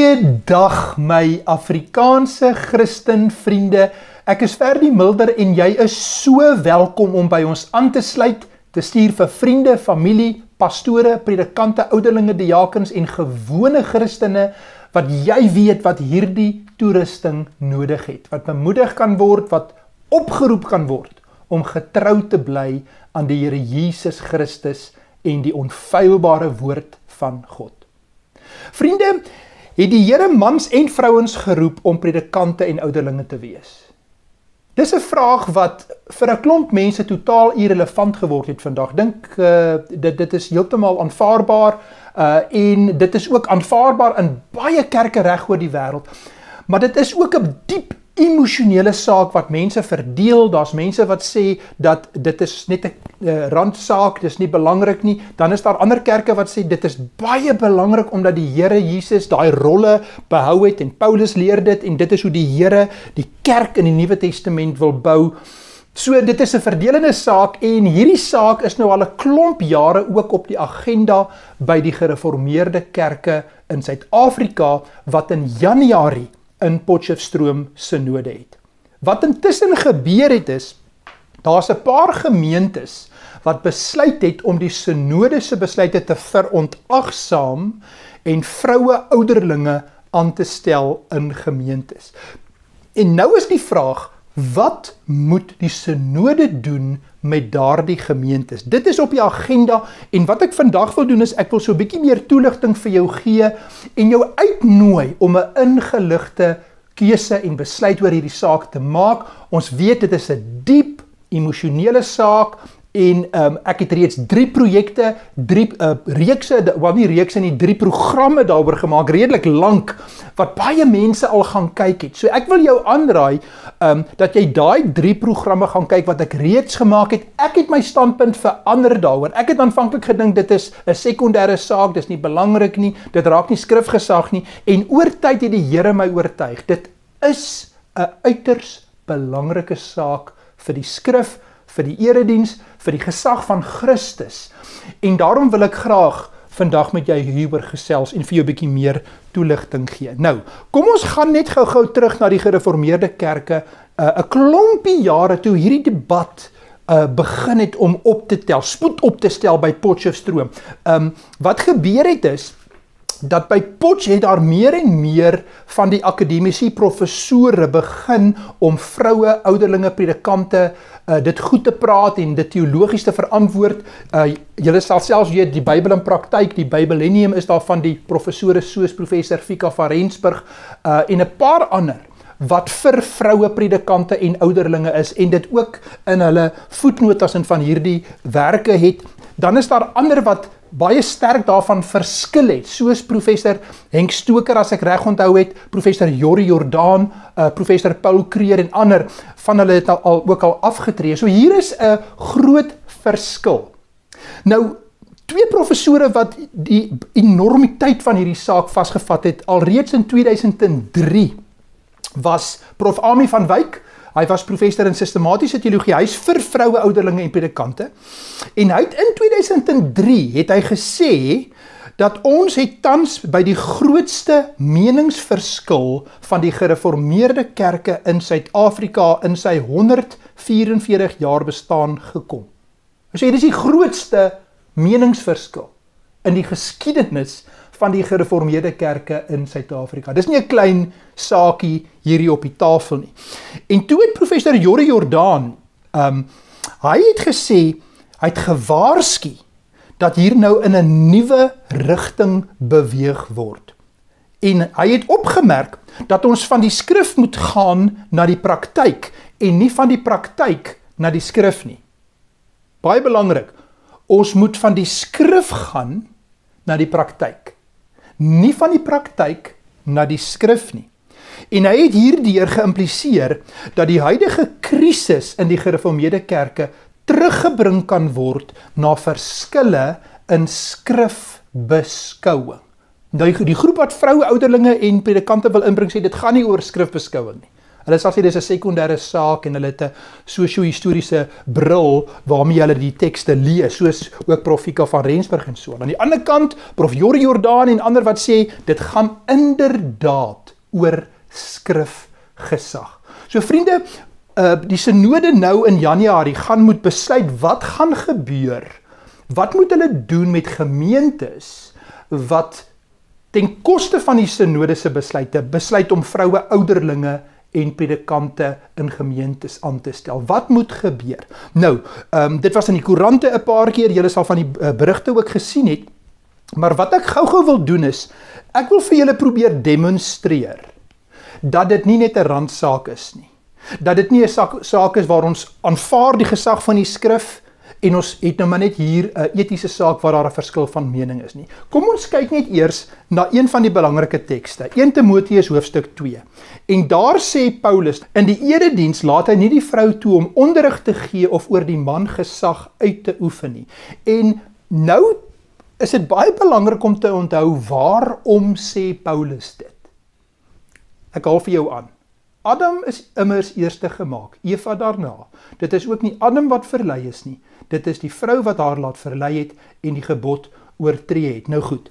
Goeiedag my Afrikaanse Christen vriende. Ek is Ferdy Mulder en jy is so welkom om by ons aan te sluit, te stuur vir vriende, familie, pastore, predikante, ouderlinge, diakens en gewone Christene wat jy weet wat hierdie toerusting nodig het, wat bemoedig kan word, wat opgeroep kan word om getrou te bly aan die Here Jesus Christus en die onfeilbare woord van God. Vriende, het die Here mans en vrouens geroep om predikante en ouderlinge te wees? Dis 'n vraag wat vir 'n klomp mense totaal irrelevant geword het vandag. Dink dit is heeltemal aanvaarbaar en dit is ook aanvaarbaar in baie kerke reg oor die wêreld. Maar dit is ook 'n diep emosionele saak wat mense verdeel. Daar's mense wat sê dat dit is net 'n randsaak, dis nie belangrik nie. Dan is daar ander kerke wat sê dit is baie belangrik omdat die Here Jesus daai rolle behou het en Paulus leer dit en dit is hoe die Here die kerk in die Nuwe Testament wil bou. So dit is 'n verdelende saak en hierdie saak is nou al 'n klomp jare ook op die agenda by die gereformeerde kerke in Suid-Afrika wat in Januarie in Potchefstroom synode het. Wat intussen gebeur het is, daar's 'n paar gemeentes wat besluit het om die synode se besluite te verontagsaam en vroue ouderlinge aan te stel in gemeentes. En nou is die vraag, wat moet die synode doen met daardie gemeentes? Dit is op die agenda en wat ek vandag wil doen is, ek wil so 'n bietjie meer toelichting vir jou gee en jou uitnooi om 'n ingeligte keuse en besluit oor hierdie saak te maak. Ons weet dit is 'n diep emosionele saak en ek het reeds 3 projekte, 3 reekse, wel nie reekse nie, 3 programme daaroor gemaak, redelik lank, wat baie mense al gaan kyk het. So ek wil jou aanraai dat jy daai 3 programme gaan kyk wat ek reeds gemaak het. Ek het my standpunt verander daaroor. Ek het aanvanklik gedink dit is 'n sekondêre saak, dis nie belangrik nie, dit raak nie skrifgesag nie en oor tyd het die Here my oortuig. Dit is 'n uiters belangrike saak vir die skrif, vir die erediens, vir die gesag van Christus. En daarom wil ek graag vandag met jou hieroor gesels en vir jou 'n bietjie meer toelichting gee. Nou, kom ons gaan net gou-gou terug na die gereformeerde kerke, 'n klompie jare toe hierdie debat begin het om op te tel, spoed op te stel by Potchefstroom. Wat gebeur het is, dat by Potch het daar meer en meer van die akademici, professore begin om vroue, ouderlinge, predikante dit goed te praat en dit teologies te verantwoord. Julle sal selfs weet, die Bybel in praktyk, die Bybellennium is daar van die professore soos professor Fika van Rensburg en 'n paar ander wat vir vroue predikante en ouderlinge is en dit ook in hulle voetnotas en van hierdie werke het. Dan is daar ander wat baie sterk daarvan verskil het, soos professor Henk Stoker, as ek reg onthou het, professor Jorie Jordaan, professor Paul Creer en ander, van hulle het ook al afgetree. So hier is 'n groot verskil. Nou, 2 professore wat die enormiteit van hierdie saak vasgevat het, alreeds in 2003, was Prof. Ami van Wyk. Hy was professor in sistematiese teologie, hy is vir vroue, ouderlinge en predikante. En hy het in 2003 het hy gesê dat ons het tans by die grootste meningsverskil van die gereformeerde kerke in Suid-Afrika in sy 144 jaar bestaan gekom. Hy sê, dit is die grootste meningsverskil in die geskiedenis van die gereformeerde kerke in Suid-Afrika. Dis nie 'n klein saakie hierdie op die tafel nie. En toe het professor Jorie Jordaan, hy het gesê, hy het gewaarsku dat hier nou in 'n nuwe rigting beweeg word. En hy het opgemerk dat ons van die skrif moet gaan na die praktyk en nie van die praktyk na die skrif nie. Baie belangrik, ons moet van die skrif gaan na die praktyk. Nie van die praktyk na die skrif nie. En hy het hierdeur geïmpliseer dat die huidige krisis in die gereformeerde kerke teruggebring kan word na verskille in skrifbeskouing. Die groep wat vroue, ouderlinge en predikante wil inbring sê, dit gaan nie oor skrifbeskouing nie. Hulle sal sê dis 'n sekondêre saak en hulle het 'n sosio-historiese bril waarmee hulle die tekste lees, soos ook Prof Fika van Rensburg en so. Aan die ander kant, Prof Jorie Jordaan en ander wat sê, dit gaan inderdaad oor skrifgesag. So vriende, die synode nou in Januarie moet besluit wat gaan gebeur. Wat moet hulle doen met gemeentes wat ten koste van die synode se besluit om vroue ouderlinge en predikante in gemeentes aan te stel? Wat moet gebeur? Nou, dit was in die koerante 'n paar keer, julle sal van die berigte ook gesien het, maar wat ek gou-gou wil doen is, ek wil vir julle probeer demonstreer dat dit nie net 'n randsaak is nie. Dat dit nie 'n saak is waar ons aanvaar die gesag van die skrif en ons het nou maar net hier 'n etiese saak waar daar 'n verskil van mening is nie. Kom ons kyk net eers na een van die belangrike tekste, 1 Timoteus hoofstuk 2. En daar sê Paulus, in die erediens laat hy nie die vrou toe om onderrig te gee of oor die man gesag uit te oefen nie. En nou is dit baie belangrik om te onthou, waarom sê Paulus dit? Ek haal vir jou aan. Adam is immers eerste gemaak, Eva daarna. Dit is ook nie Adam wat verlei is nie. Dit is die vrou wat haar laat verlei het en die gebod oortree het. Nou goed.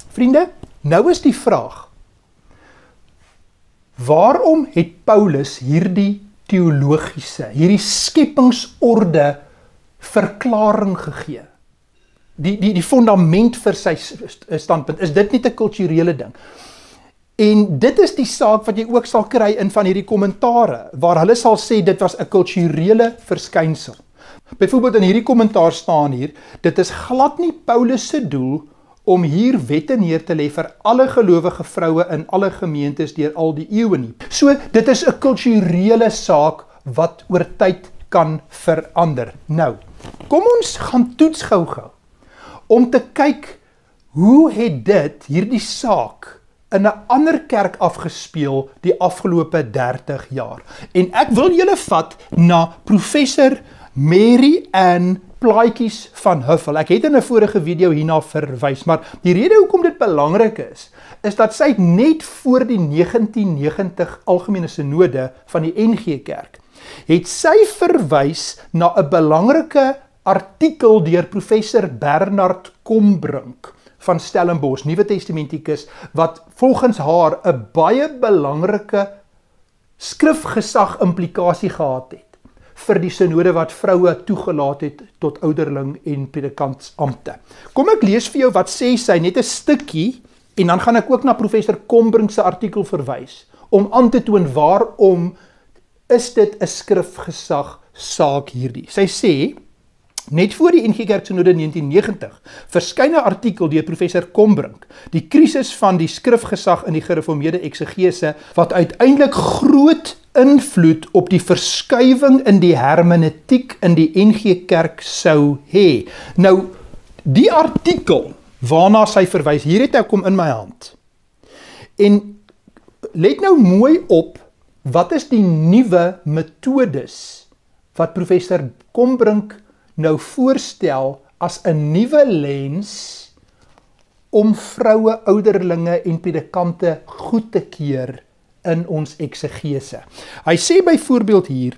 Vriende, nou is die vraag, waarom het Paulus hierdie teologiese, hierdie skepingsorde verklaring gegee? Die fundament vir sy standpunt, is dit nie 'n kulturele ding? En dit is die saak wat jy ook sal kry in van hierdie kommentare, waar hulle sal sê dit was 'n kulturele verskynsel. Byvoorbeeld in hierdie kommentaar staan hier, dit is glad nie Paulus se doel om hier wette neer te lê vir alle gelowige vroue in alle gemeentes deur al die eeue nie. So, dit is 'n kulturele saak wat oor tyd kan verander. Nou, kom ons gaan toets gou-gou om te kyk hoe het dit hierdie saak in 'n ander kerk afgespeel die afgelope 30 jaar. En ek wil julle vat na professor Mary Ann Plaatjies van Huffel. Ek het in 'n vorige video hierna verwys, maar die rede hoekom dit belangrik is dat sy net voor die 1990 algemene synode van die NG Kerk, het sy verwys na 'n belangrike artikel deur professor Bernard Kombrink van Stellenbosch, Nuwe Testamentikus, wat volgens haar 'n baie belangrike skrifgesag implikasie gehad het vir die synode wat vroue toegelaat het tot ouderling en predikantsampte. Kom ek lees vir jou wat sê sy, net 'n stukkie, en dan gaan ek ook na professor Kombrink se artikel verwys, om aan te toon waarom is dit 'n skrifgesag saak hierdie. Sy sê, net voor die NG Kerk synode 1990 verskyn 'n artikel deur professor Kombrink, die krisis van die skrifgesag in die gereformeerde eksegese, wat uiteindelik groot invloed op die verskuiwing in die hermeneutiek in die NG Kerk sou hê. Nou, die artikel waarna sy verwys, hier het ek hom in my hand. En let nou mooi op, wat is die nuwe metodes wat professor Kombrink nou voorstel as 'n nuwe lens om vroue, ouderlinge en predikante goed te keur in ons eksegese. Hy sê byvoorbeeld hier,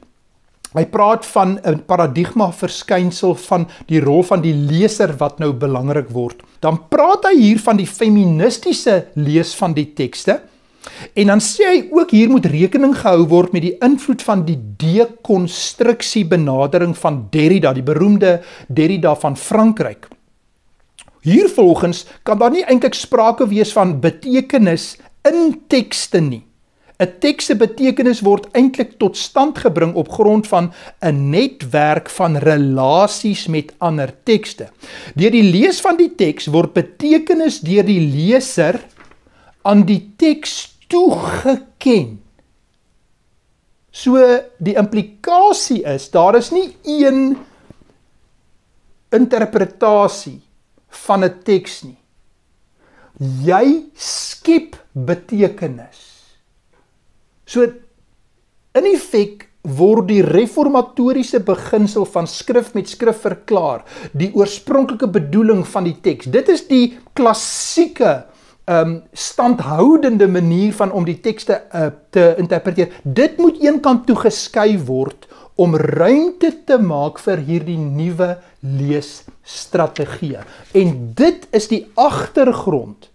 hy praat van 'n paradigma verskynsel van die rol van die leser wat nou belangrik word. Dan praat hy hier van die feministiese lees van die tekste, en dan sê hy ook hier moet rekening gehou word met die invloed van die dekonstruksie benadering van Derrida, die beroemde Derrida van Frankryk. Hiervolgens kan daar nie eintlik sprake wees van betekenis in tekste nie. 'n Teks se betekenis word eintlik tot stand gebring op grond van 'n netwerk van relasies met ander tekste. Deur die lees van die teks word betekenis deur die leser aan die teks toegeken. So die implikasie is, daar is nie een interpretasie van 'n teks nie. Jy skep betekenis. So in effek word die reformatoriese beginsel van skrif met skrif verklaar, die oorspronklike bedoeling van die teks. Dit is die klassieke standhoudende manier van om die tekste te interpreteer. Dit moet eenkant toegeskuif word om ruimte te maak vir hierdie nuwe leesstrategie. En dit is die agtergrond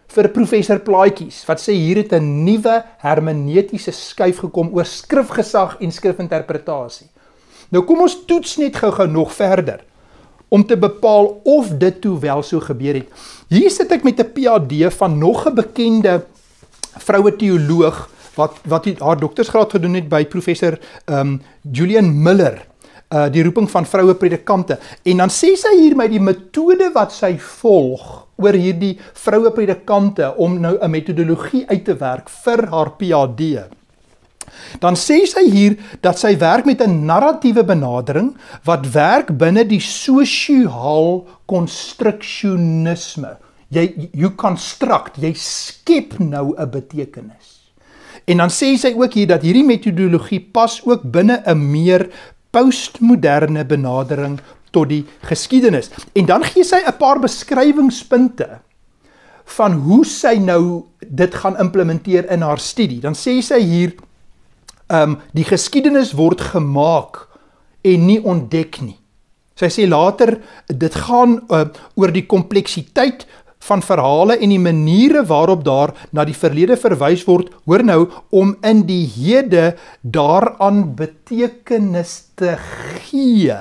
vir professor Plaatjies, wat sê hier het 'n nuwe hermeneutiese skuif gekom oor skrifgesag en skrifinterpretasie. Nou kom ons toets net gou nog verder, om te bepaal of dit toe wel so gebeur het. Hier sit ek met 'n PhD van nog 'n bekende vroue teoloog, wat haar doktorsgraad gedoen het by professor Julian Miller, die roeping van vroue predikante. En dan sê sy hier met die metode wat sy volg oor hierdie vroue predikante om nou 'n metodologie uit te werk vir haar PhD. Dan sê sy hier dat sy werk met 'n narratiewe benadering wat werk binne die sosiaal constructionisme. You construct, jy skep nou 'n betekenis. En dan sê sy ook hier dat hierdie metodologie pas ook binne 'n meer postmoderne benadering tot die geskiedenis. En dan gee sy 'n paar beskrywingspunte van hoe sy nou dit gaan implementeer in haar studie. Dan sê sy hier, die geskiedenis word gemaak en nie ontdek nie. Sy sê later, dit gaan oor die kompleksiteit van verhale en die maniere waarop daar na die verlede verwys word, hoor nou, om in die hede daaraan betekenis te gee.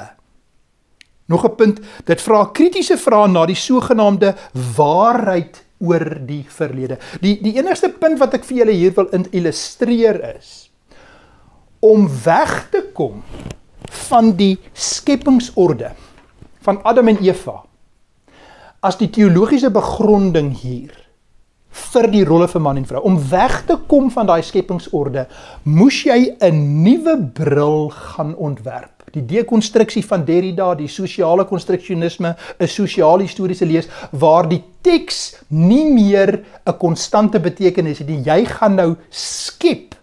Nog 'n punt, dit vra kritiese vrae na die sogenaamde waarheid oor die verlede. Die enigste punt wat ek vir julle hier wil illustreer is, om weg te kom van die skepingsorde van Adam en Eva, as die teologiese begronding hier vir die rolle van man en vrou, om weg te kom van daai skepingsorde, moes jy 'n nuwe bril gaan ontwerp. Die dekonstruksie van Derrida, die sosiale konstruksionisme, 'n sosiaal-historiese lees, waar die teks nie meer 'n konstante betekenis het nie. Jy gaan nou skep,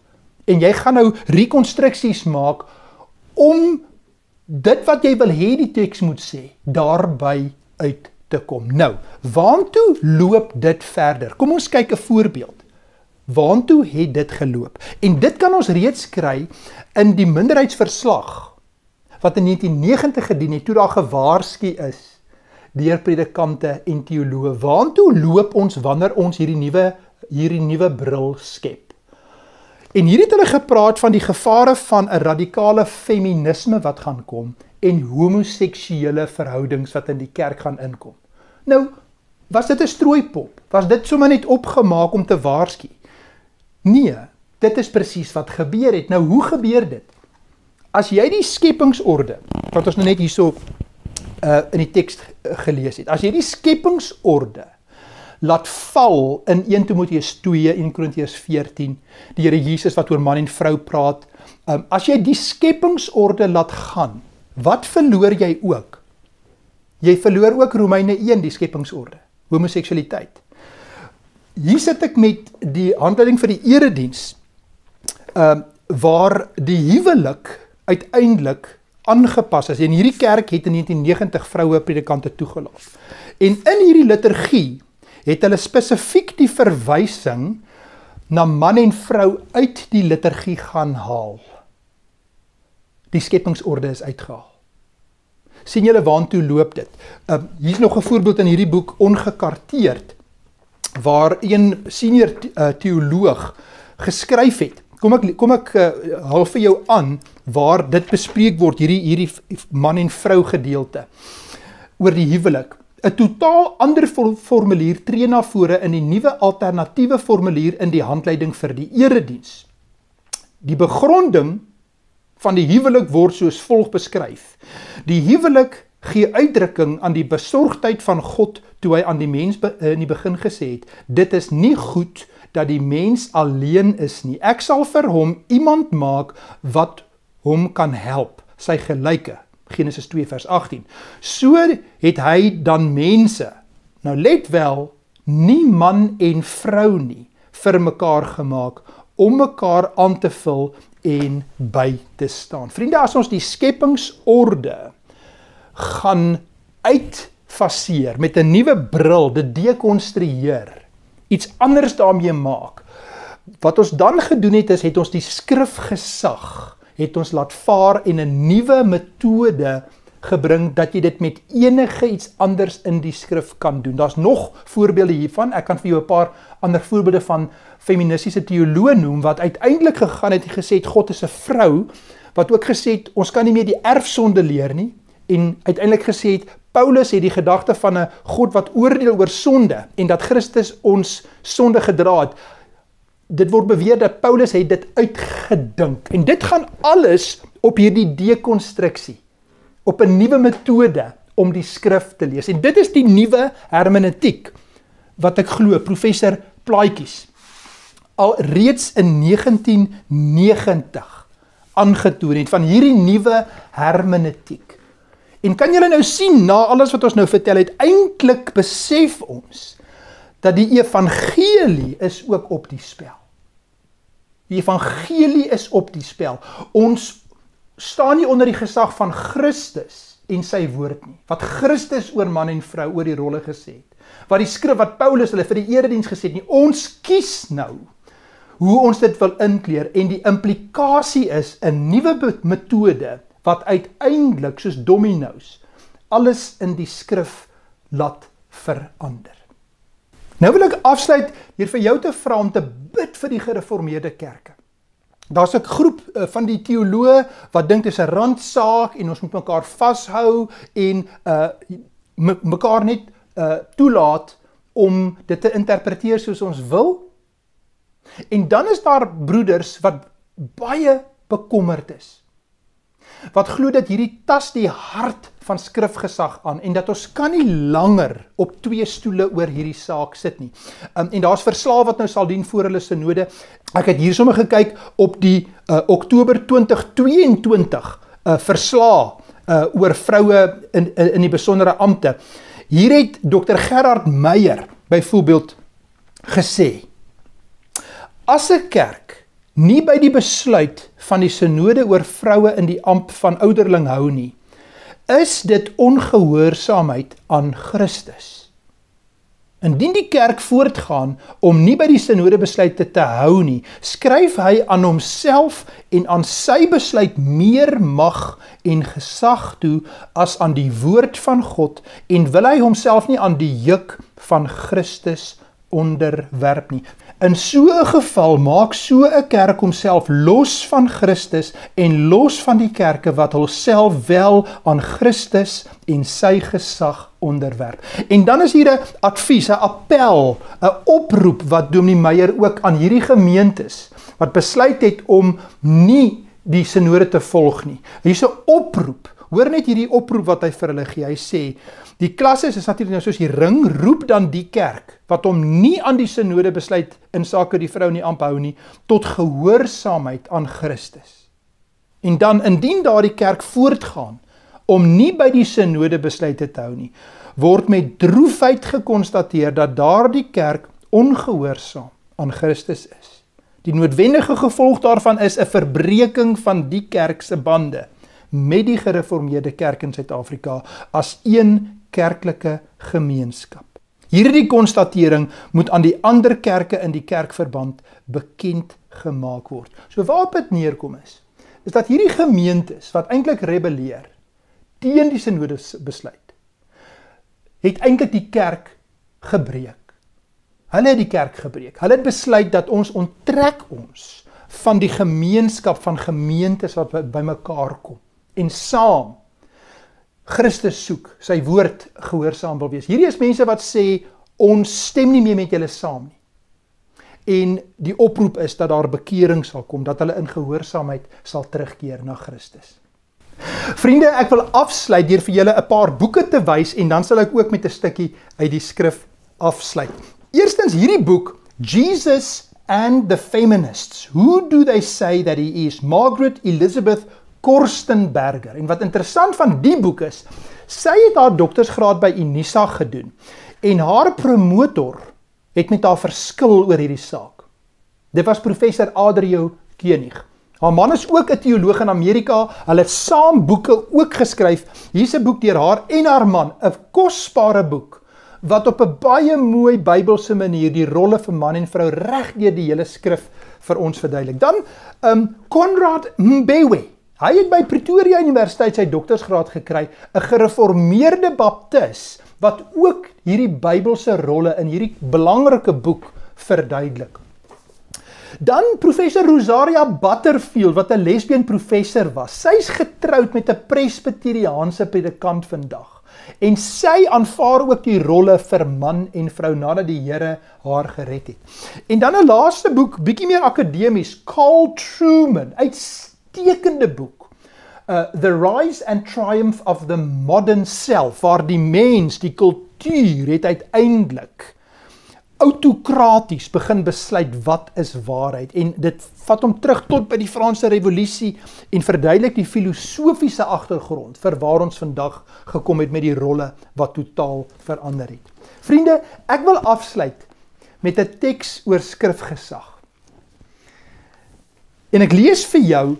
en jy gaan nou rekonstruksies maak, om dit wat jy wil hê die teks moet sê, daarby uit te kom. Nou, waantoe loop dit verder? Kom ons kyk 'n voorbeeld. Waantoe het dit geloop? En dit kan ons reeds kry in die minderheidsverslag, wat in 1990 gedien het, toe daar gewaarsku is deur predikante en teoloë. Waantoe loop ons wanneer ons hierdie nuwe bril skep? En hier het hulle gepraat van die gevare van 'n radikale feminisme wat gaan kom en homoseksuele verhoudings wat in die kerk gaan inkom. Nou, was dit 'n strooipop? Was dit sommer net opgemaak om te waarsku? Nee, dit is presies wat gebeur het. Nou, hoe gebeur dit? As jy die skepingsorde, wat ons nou net hierso in die teks gelees het, as jy die skepingsorde laat val in 1 Timoteus 2, 1 Korintiërs 14, die Here Jesus wat oor man en vrou praat, as jy die skepingsorde laat gaan, wat verloor jy ook? Jy verloor ook Romeine 1, die skepingsorde, homoseksualiteit. Hier sit ek met die handleiding vir die erediens, waar die huwelik uiteindelik aangepas is. En hierdie kerk het in 1990 vroue predikante toegelaat. En in hierdie liturgie het hulle spesifiek die verwysing na man en vrou uit die liturgie gaan haal. Die skepingsorde is uitgehaal. Sien julle waantoe loop dit? Hier is nog 'n voorbeeld in hierdie boek, Ongekarteerd, waar een senior teoloog geskryf het. Kom ek haal vir jou aan waar dit bespreek word, hierdie man en vrou gedeelte oor die huwelik. 'n totaal ander formulier tree na vore in die nuwe alternatiewe formulier in die handleiding vir die erediens. Die begronding van die huwelik word soos volg beskryf. Die huwelik gee uitdrukking aan die besorgdheid van God toe hy aan die mens in die begin gesê het, dit is nie goed dat die mens alleen is nie. Ek sal vir hom iemand maak wat hom kan help, sy gelyke. Genesis 2 vers 18. So het hy dan mense, nou let wel, nie man en vrou nie, vir mekaar gemaak, om mekaar aan te vul en by te staan. Vriende, as ons die skepingsorde gaan uitfaseer met 'n nuwe bril, dit dekonstrueer, iets anders daarmee maak. Wat ons dan gedoen het, het ons die skrifgesag, het ons laat vaar en 'n nuwe metode gebring, dat jy dit met enige iets anders in die skrif kan doen. Daar's nog voorbeelde hiervan, ek kan vir jou 'n paar ander voorbeelde van feministiese teoloë noem, wat uiteindelik gegaan het en gesê het, God is 'n vrou, wat ook gesê het, ons kan nie meer die erfsonde leer nie, en uiteindelik gesê het, Paulus het die gedagte van 'n God wat oordeel oor sonde, en dat Christus ons sonde gedra het. Dit word beweer dat Paulus het dit uitgedink, en dit gaan alles op hierdie dekonstruksie, op 'n nuwe metode om die skrif te lees. En dit is die nuwe hermeneutiek, wat ek glo, professor Plaatjies, al reeds in 1990 aangetoon het, van hierdie nuwe hermeneutiek. En kan julle nou sien, na alles wat ons nou vertel het, eintlik besef ons, dat die evangelie is ook op die spel. Die evangelie is op die spel. Ons staan nie onder die gesag van Christus en sy woord nie. Wat Christus oor man en vrou oor die rolle gesê het. Wat die skrif, wat Paulus hulle vir die erediens gesê het nie. Ons kies nou hoe ons dit wil inkleer, en die implikasie is 'n nuwe metode wat uiteindelik soos domino's alles in die skrif laat verander. Nou wil ek afsluit hier vir jou te vra om te bid vir die gereformeerde kerke. Daar's 'n groep van die teoloë wat dink dit is 'n randsaak en ons moet mekaar vashou en mekaar net toelaat om dit te interpreteer soos ons wil. En dan is daar broeders wat baie bekommerd is, wat glo dat hierdie tas die hart van skrifgesag aan, en dat ons kan nie langer op twee stoele oor hierdie saak sit nie. En daar's verslae wat nou sal dien voor hulle synode. Ek het hier sommer gekyk op die Oktober 2022 verslae oor vroue in die besondere ampte. Hier het Dr. Gerard Meyer byvoorbeeld gesê, as 'n kerk nie by die besluit van die synode oor vroue in die ampt van ouderling hou nie, is dit ongehoorsaamheid aan Christus. Indien die kerk voortgaan om nie by die synode besluite te hou nie, skryf hy aan homself en aan sy besluit meer mag en gesag toe as aan die woord van God, en wil hy homself nie aan die juk van Christus onderwerp nie. In so 'n geval maak so 'n kerk homself los van Christus en los van die kerke wat hulself wel aan Christus en sy gesag onderwerp. En dan is hier 'n advies, 'n appel, 'n oproep wat Dominee Meyer ook aan hierdie gemeentes wat besluit het om nie die synode te volg nie. Hier's 'n oproep. Hoor net hierdie oproep wat hy vir hulle gee. Hy sê, die klasse is natuurlik nou soos die ring, roep dan die kerk wat hom nie aan die synode besluit in sake die vrou nie amp hou nie, tot gehoorsaamheid aan Christus. En dan, indien daardie kerk voortgaan om nie by die synode besluite te hou nie, word met droefheid gekonstateer dat daardie kerk ongehoorsaam aan Christus is. Die noodwendige gevolg daarvan is 'n verbreeking van die kerk se bande met die gereformeerde kerk in Suid-Afrika as een kerklike gemeenskap. Hierdie konstatering moet aan die ander kerke in die kerkverband bekend gemaak word. So waarop dit neerkom is dat hierdie gemeentes wat eintlik rebelleer teen die synode besluit, het eintlik die kerk gebreek. Hulle het die kerk gebreek. Hulle het besluit dat ons onttrek ons van die gemeenskap van gemeentes wat by mekaar kom en saam Christus soek, sy woord gehoorsaam wil wees. Hierdie is mense wat sê, ons stem nie meer met julle saam nie. En die oproep is dat daar bekering sal kom, dat hulle in gehoorsaamheid sal terugkeer na Christus. Vriende, ek wil afsluit deur vir julle 'n paar boeke te wys, en dan sal ek ook met 'n stukkie uit die skrif afsluit. Eerstens hierdie boek, Jesus and the Feminists. Who do they say that he is? Margaret Elizabeth Korstenberger. En wat interessant van die boek is, sy het haar doktorsgraad by Unisa gedoen, en haar promotor het met haar verskil oor hierdie saak. Dit was professor Adrio Koenig. Haar man is ook 'n teoloog in Amerika, hulle het saam boeke ook geskryf. Hier's 'n boek deur haar en haar man, 'n kosbare boek, wat op 'n baie mooi Bybelse manier die rolle vir man en vrou reg deur die hele skrif vir ons verduidelik. Dan Konrad Mbewe. Hy het by Pretoria Universiteit sy doktorsgraad gekry, 'n gereformeerde baptis wat ook hierdie Bybelse rolle in hierdie belangrike boek verduidelik. Dan professor Rosaria Butterfield, wat 'n lesbien professor was. Sy's getroud met 'n presbyteriaanse predikant vandag. En sy aanvaar ook die rolle vir man en vrou nadat die Here haar gered het. En dan 'n laaste boek, bietjie meer akademies, Carl Trueman, uitstekende boek. The Rise and Triumph of the Modern Self, waar die mens, die kultuur het uiteindelik autokraties begin besluit wat is waarheid, en dit vat hom terug tot by die Franse Revolusie en verduidelik die filosofiese agtergrond vir waar ons vandag gekom het met die rolle wat totaal verander het. Vriende, ek wil afsluit met 'n teks oor skrifgesag. En ek lees vir jou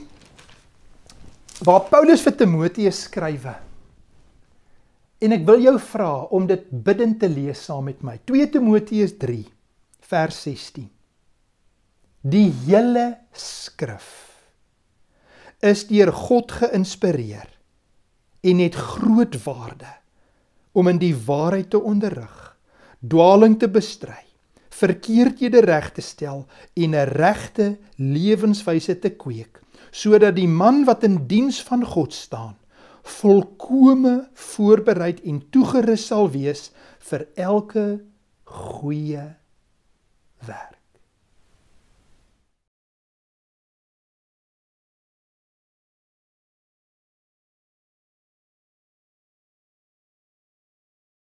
waar Paulus vir Timoteus skrywe. En ek wil jou vra om dit bidend te lees saam met my. 2 Timoteus 3, vers 16. Die hele skrif is deur God geïnspireer en het groot waarde om in die waarheid te onderrig, dwaling te bestry, verkeerdhede reg te stel en 'n regte lewenswyse te kweek, sodat die man wat in diens van God staan, volkome voorbereid en toegerus sal wees vir elke goeie werk.